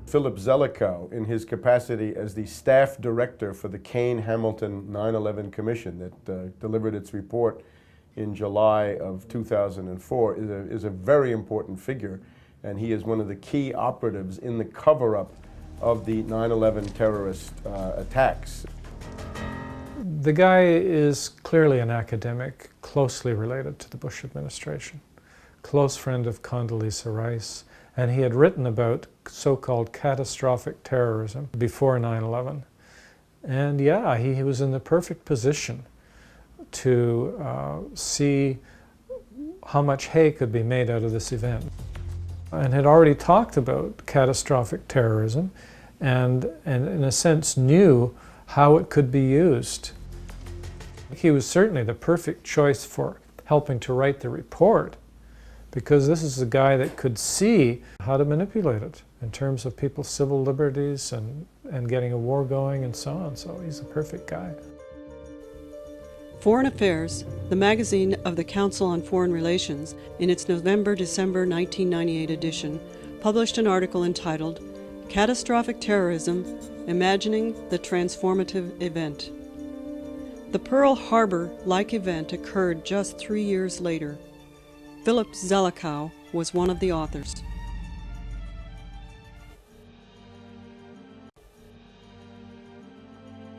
Philip Zelikow, in his capacity as the staff director for the Kane-Hamilton 9/11 Commission that delivered its report in July of 2004, is a very important figure, and he is one of the key operatives in the cover-up of the 9/11 terrorist attacks. The guy is clearly an academic, closely related to the Bush administration, close friend of Condoleezza Rice, and he had written about so-called catastrophic terrorism before 9/11. And yeah, he was in the perfect position to see how much hay could be made out of this event, and had already talked about catastrophic terrorism and in a sense knew how it could be used. He was certainly the perfect choice for helping to write the report, because this is a guy that could see how to manipulate it in terms of people's civil liberties and getting a war going and so on. So he's a perfect guy. Foreign Affairs, the magazine of the Council on Foreign Relations, in its November-December 1998 edition, published an article entitled Catastrophic Terrorism, Imagining the Transformative Event. The Pearl Harbor-like event occurred just 3 years later. Philip Zelikow was one of the authors.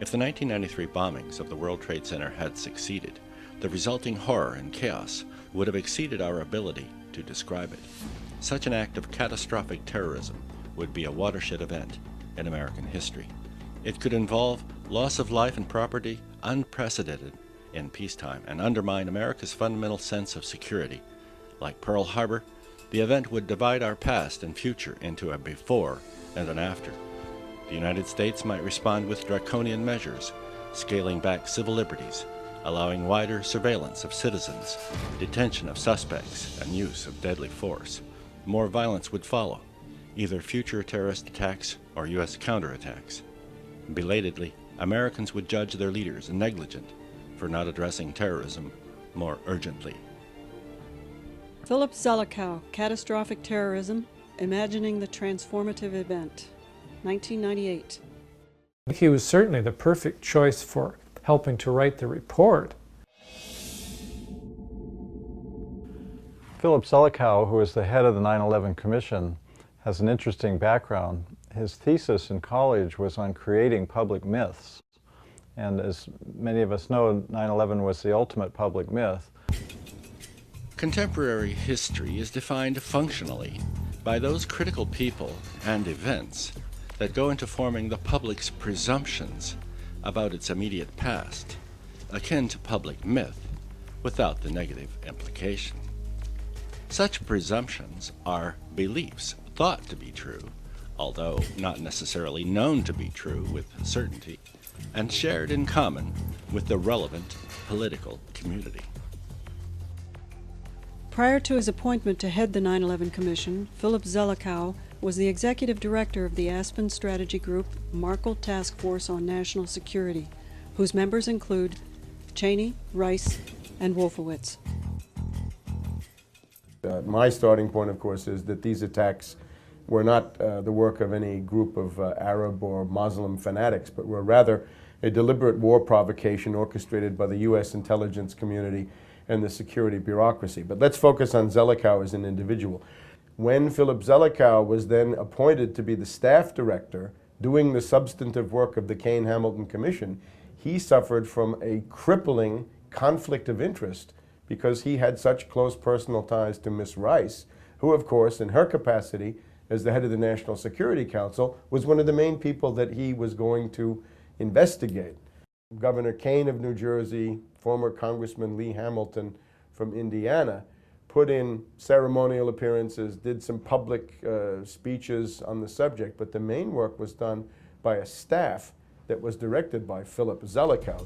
If the 1993 bombings of the World Trade Center had succeeded, the resulting horror and chaos would have exceeded our ability to describe it. Such an act of catastrophic terrorism would be a watershed event in American history. It could involve loss of life and property unprecedented in peacetime and undermine America's fundamental sense of security. Like Pearl Harbor, the event would divide our past and future into a before and an after. The United States might respond with draconian measures, scaling back civil liberties, allowing wider surveillance of citizens, detention of suspects, and use of deadly force. More violence would follow, either future terrorist attacks or U.S. counterattacks. Belatedly, Americans would judge their leaders negligent for not addressing terrorism more urgently. Philip Zelikow, Catastrophic Terrorism, Imagining the Transformative Event, 1998. He was certainly the perfect choice for helping to write the report. Philip Zelikow, who is the head of the 9/11 Commission, has an interesting background. His thesis in college was on creating public myths. And as many of us know, 9/11 was the ultimate public myth. Contemporary history is defined functionally by those critical people and events that go into forming the public's presumptions about its immediate past, akin to public myth, without the negative implication. Such presumptions are beliefs thought to be true, although not necessarily known to be true with certainty, and shared in common with the relevant political community. Prior to his appointment to head the 9/11 Commission, Philip Zelikow was the executive director of the Aspen Strategy Group Markle Task Force on National Security, whose members include Cheney, Rice, and Wolfowitz. My starting point, of course, is that these attacks were not the work of any group of Arab or Muslim fanatics, but were rather a deliberate war provocation orchestrated by the U.S. intelligence community and the security bureaucracy. But let's focus on Zelikow as an individual. When Philip Zelikow was then appointed to be the staff director doing the substantive work of the Kane-Hamilton Commission, he suffered from a crippling conflict of interest because he had such close personal ties to Miss Rice, who, of course, in her capacity as the head of the National Security Council, was one of the main people that he was going to investigate. Governor Kane of New Jersey, former Congressman Lee Hamilton from Indiana, put in ceremonial appearances, did some public speeches on the subject, but the main work was done by a staff that was directed by Philip Zelikow.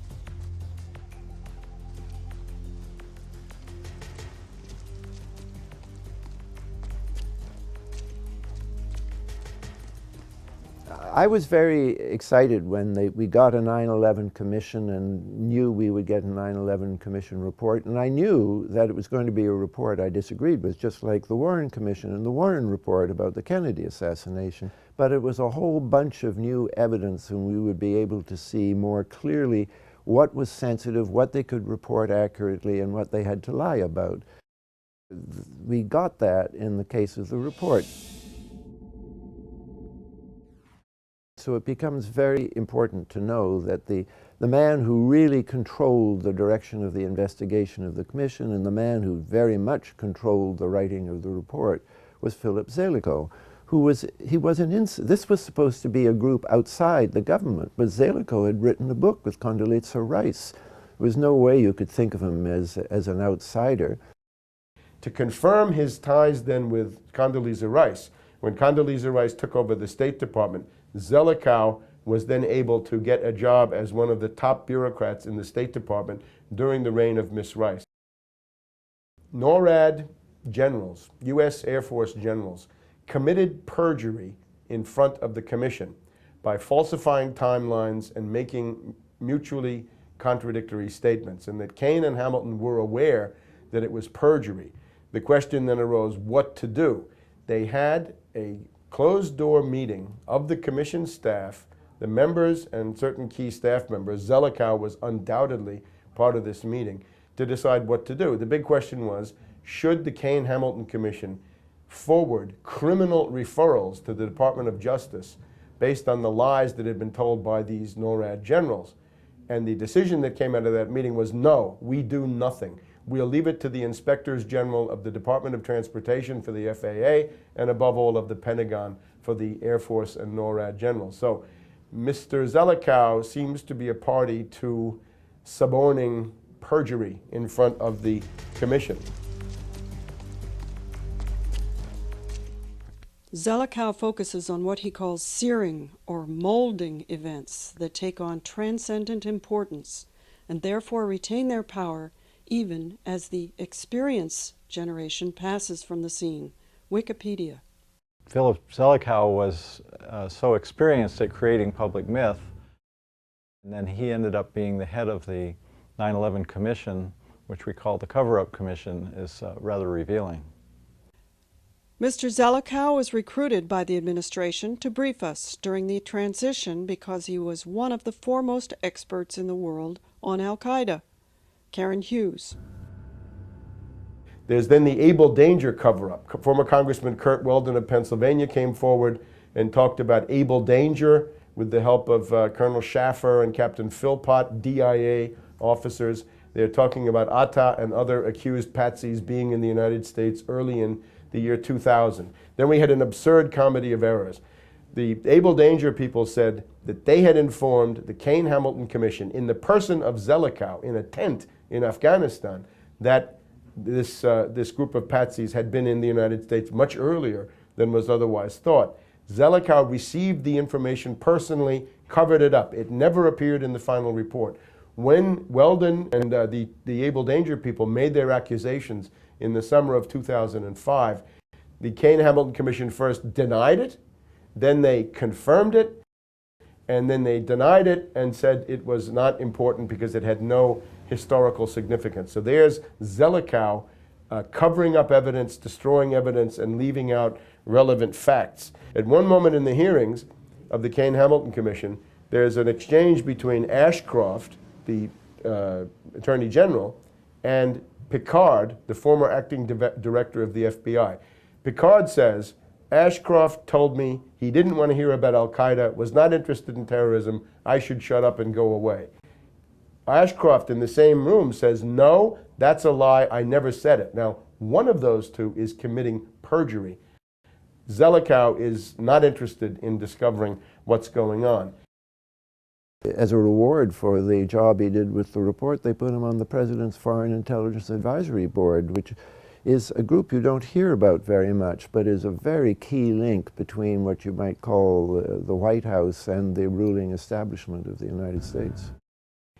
I was very excited when we got a 9/11 commission and knew we would get a 9/11 commission report, and I knew that it was going to be a report I disagreed with, just like the Warren Commission and the Warren report about the Kennedy assassination. But it was a whole bunch of new evidence, and we would be able to see more clearly what was sensitive, what they could report accurately, and what they had to lie about. We got that in the case of the report. So it becomes very important to know that the man who really controlled the direction of the investigation of the commission and the man who very much controlled the writing of the report was Philip Zelikow, this was supposed to be a group outside the government, but Zelikow had written a book with Condoleezza Rice. There was no way you could think of him as an outsider. To confirm his ties then with Condoleezza Rice, when Condoleezza Rice took over the State Department, Zelikow was then able to get a job as one of the top bureaucrats in the State Department during the reign of Miss Rice. NORAD generals, U.S. Air Force generals, committed perjury in front of the commission by falsifying timelines and making mutually contradictory statements, and that Kane and Hamilton were aware that it was perjury. The question then arose what to do. They had a closed-door meeting of the commission staff, the members and certain key staff members. Zelikow was undoubtedly part of this meeting to decide what to do. The big question was, should the Kane-Hamilton Commission forward criminal referrals to the Department of Justice based on the lies that had been told by these NORAD generals? And the decision that came out of that meeting was, no, we do nothing. We'll leave it to the Inspectors General of the Department of Transportation for the FAA, and above all of the Pentagon for the Air Force and NORAD generals. So Mr. Zelikow seems to be a party to suborning perjury in front of the commission. Zelikow focuses on what he calls searing or molding events that take on transcendent importance and therefore retain their power even as the experience generation passes from the scene. Wikipedia. Philip Zelikow was so experienced at creating public myth, and then he ended up being the head of the 9/11 Commission, which we call the Cover-Up Commission, is rather revealing. Mr. Zelikow was recruited by the administration to brief us during the transition because he was one of the foremost experts in the world on Al-Qaeda. Karen Hughes. There's then the Able Danger cover-up. Former Congressman Kurt Weldon of Pennsylvania came forward and talked about Able Danger with the help of Colonel Schaffer and Captain Philpott, DIA officers. They're talking about Atta and other accused patsies being in the United States early in the year 2000. Then we had an absurd comedy of errors. The Able Danger people said that they had informed the Kane-Hamilton Commission in the person of Zelikow in a tent in Afghanistan that this group of patsies had been in the United States much earlier than was otherwise thought. Zelikow received the information personally, covered it up. It never appeared in the final report. When Weldon and the Able Danger people made their accusations in the summer of 2005, the Kane-Hamilton Commission first denied it, then they confirmed it, and then they denied it and said it was not important because it had no historical significance. So there's Zelikow covering up evidence, destroying evidence, and leaving out relevant facts. At one moment in the hearings of the Kane-Hamilton Commission, there's an exchange between Ashcroft, the Attorney General, and Picard, the former acting director of the FBI. Picard says, Ashcroft told me he didn't want to hear about Al-Qaeda, was not interested in terrorism, I should shut up and go away. Ashcroft in the same room says, no, that's a lie, I never said it. Now, one of those two is committing perjury. Zelikow is not interested in discovering what's going on. As a reward for the job he did with the report, they put him on the President's Foreign Intelligence Advisory Board, which is a group you don't hear about very much, but is a very key link between what you might call the White House and the ruling establishment of the United States.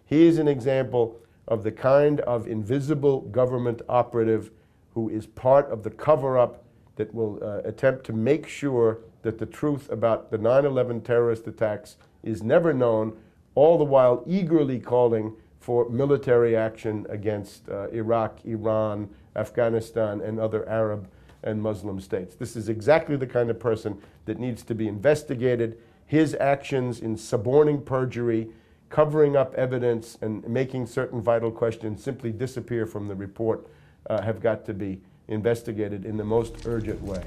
He is an example of the kind of invisible government operative who is part of the cover-up that will attempt to make sure that the truth about the 9/11 terrorist attacks is never known, all the while eagerly calling for military action against Iraq, Iran, Afghanistan, and other Arab and Muslim states. This is exactly the kind of person that needs to be investigated. His actions in suborning perjury, covering up evidence, and making certain vital questions simply disappear from the report have got to be investigated in the most urgent way.